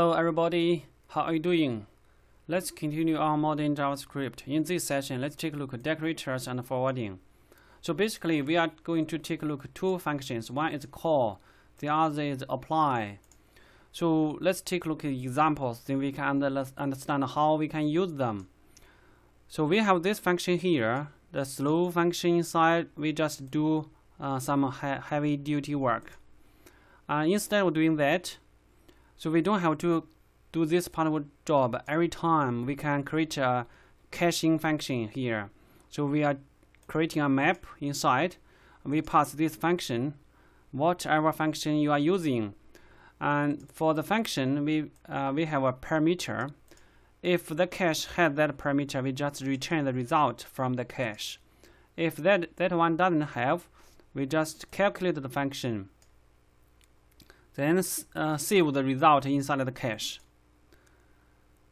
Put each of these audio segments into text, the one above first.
Hello everybody, how are you doing? Let's continue our modern JavaScript. In this session, let's take a look at decorators and forwarding. So basically, we are going to take a look at two functions. One is call, the other is apply. So let's take a look at examples, then we can understand how we can use them. So we have this function here, the slow function inside. We just do some heavy duty work. Instead of doing that, so we don't have to do this part of the job every time. We can create a caching function here. So we are creating a map inside. We pass this function, whatever function you are using. And for the function, we have a parameter. If the cache had that parameter, we just return the result from the cache. If that one doesn't have, we just calculate the function. Then save the result inside the cache.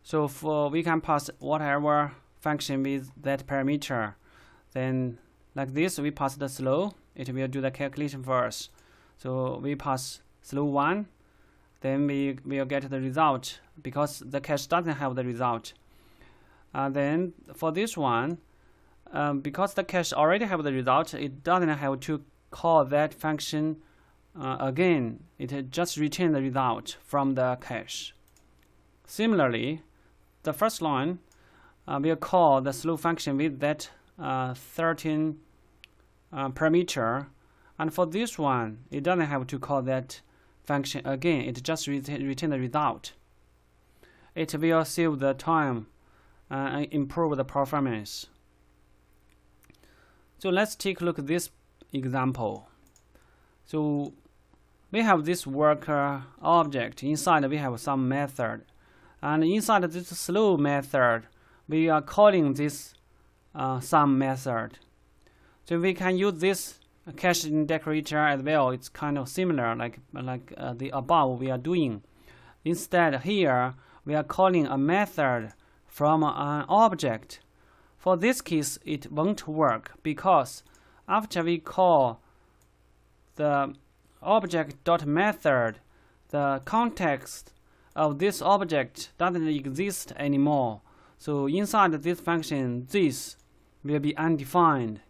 So we can pass whatever function with that parameter. Then like this, we pass the slow. It will do the calculation for us. So we pass slow 1. Then we will get the result because the cache doesn't have the result. Then for this one, because the cache already have the result, it doesn't have to call that function again. It just returns the result from the cache. Similarly, the first line will call the slow function with that 13 parameter, and for this one, it doesn't have to call that function again. It just return the result. It will save the time and improve the performance. So let's take a look at this example. So we have this worker object. Inside we have some method, and inside this slow method we are calling this some method. So we can use this caching decorator as well. It's kind of similar like the above we are doing. Instead here we are calling a method from an object. For this case it won't work because after we call the object.method, the context of this object doesn't exist anymore. So inside this function, this will be undefined.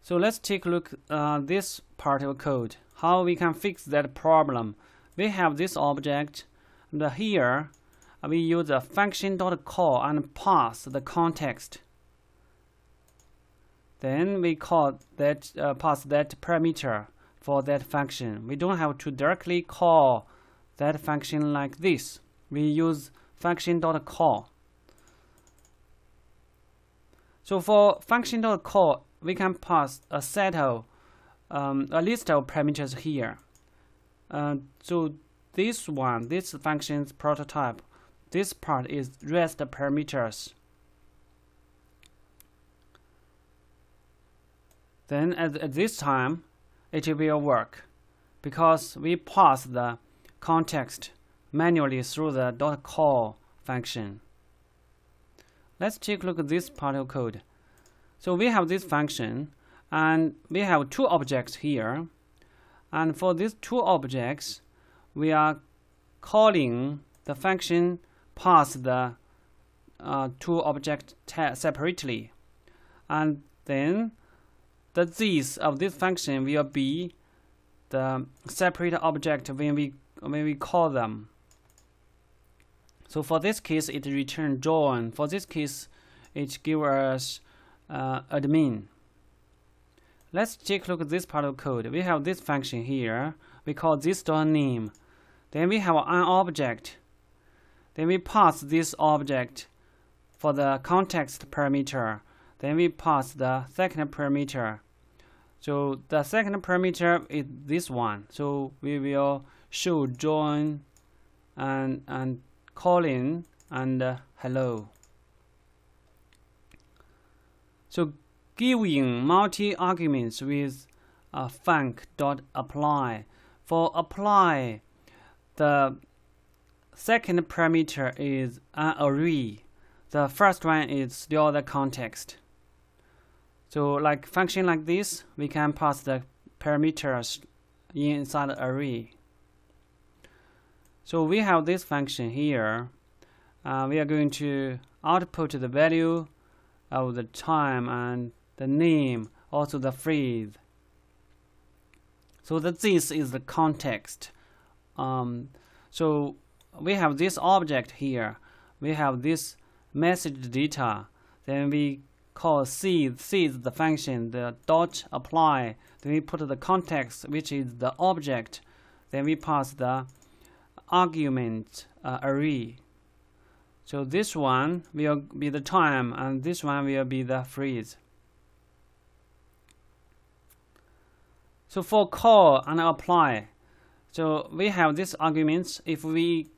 So let's take a look at this part of code, how we can fix that problem. We have this object, and here we use a function.call and pass the context. Then we call that pass that parameter for that function. We don't have to directly call that function like this. We use function.call. So for function.call, we can pass a set of a list of parameters here. So this function's prototype, this part is rest parameters. Then at this time, it will work because we pass the context manually through the .call function. Let's take a look at this part of code. So we have this function, and we have two objects here. And for these two objects, we are calling the function pass the two objects separately, and then the this of this function will be the separate object when we call them. So for this case, it returns John. For this case, it gives us admin. Let's take a look at this part of code. We have this function here. We call this.name. Then we have an object. Then we pass this object for the context parameter. Then we pass the second parameter. So the second parameter is this one. So we will show John and Colin and hello. So giving multi-arguments with func.apply. For apply, the second parameter is an array. The first one is still the context. So like function like this, we can pass the parameters inside the array. So we have this function here. We are going to output the value of the time and the name, also the phrase. So that this is the context. So we have this object here. We have this message data. Then we call seed the function, the dot apply. Then we put the context, which is the object. Then we pass the argument array. So this one will be the time, and this one will be the phrase. So for call and apply, so we have these arguments. If we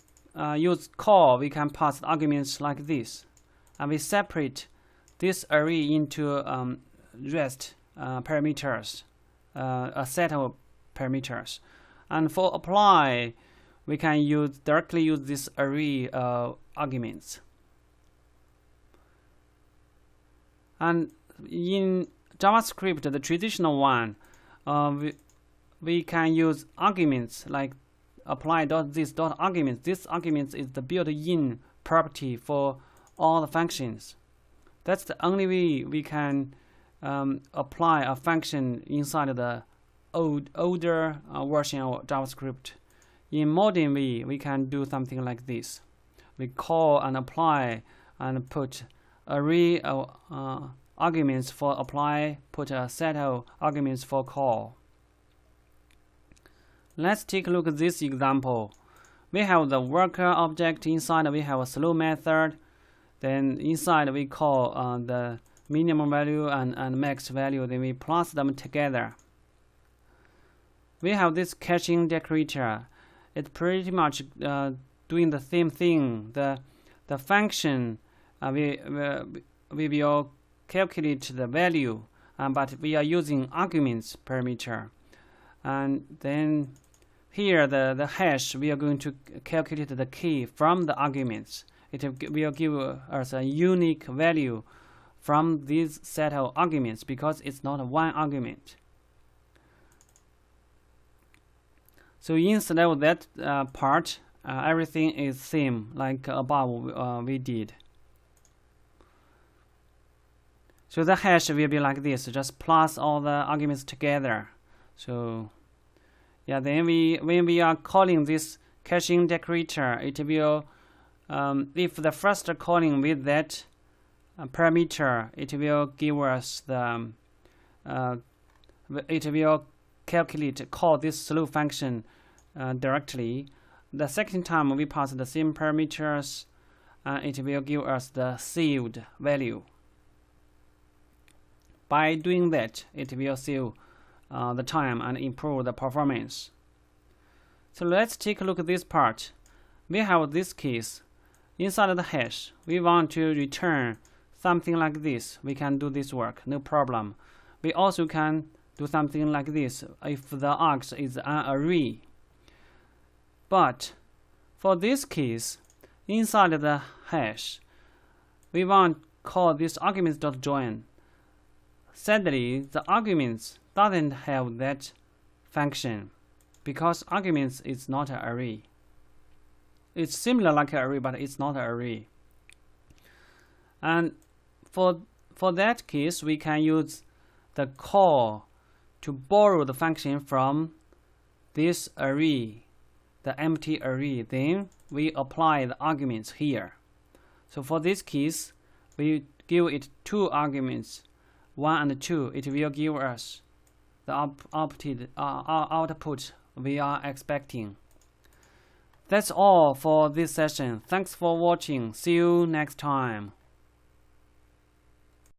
use call, we can pass arguments like this, and we separate this array into rest parameters, a set of parameters. And for apply, we can directly use this array arguments. And in JavaScript, the traditional one, we can use arguments like apply.this.arguments. This argument is the built-in property for all the functions. That's the only way we can apply a function inside the older version of JavaScript. In modern way, we can do something like this. We call and apply and put array of arguments for apply, put a set of arguments for call. Let's take a look at this example. We have the worker object. Inside we have a slow method. Then inside we call the minimum value and max value. Then we plus them together. We have this caching decorator. It's pretty much doing the same thing. The function we will calculate the value, but we are using arguments parameter. And then here the hash, we are going to calculate the key from the arguments. It will give us a unique value from this set of arguments because it's not one argument. So instead of that part, everything is same like above we did. So the hash will be like this, just plus all the arguments together. So yeah, then when we are calling this caching decorator, it will if the first calling with that parameter, it will give us the it will call this slow function directly. The second time we pass the same parameters, it will give us the saved value. By doing that, it will save the time and improve the performance. So let's take a look at this part. We have this case. Inside of the hash, we want to return something like this. We can do this work, no problem. We also can do something like this if the args is an array. But for this case, inside of the hash, we want to call this arguments.join. Sadly, the arguments doesn't have that function because arguments is not an array. It's similar like an array, but it's not an array. And for that case, we can use the call to borrow the function from this array, the empty array. Then we apply the arguments here. So for this case, we give it two arguments, 1 and 2. It will give us the output we are expecting. That's all for this session. Thanks for watching. See you next time.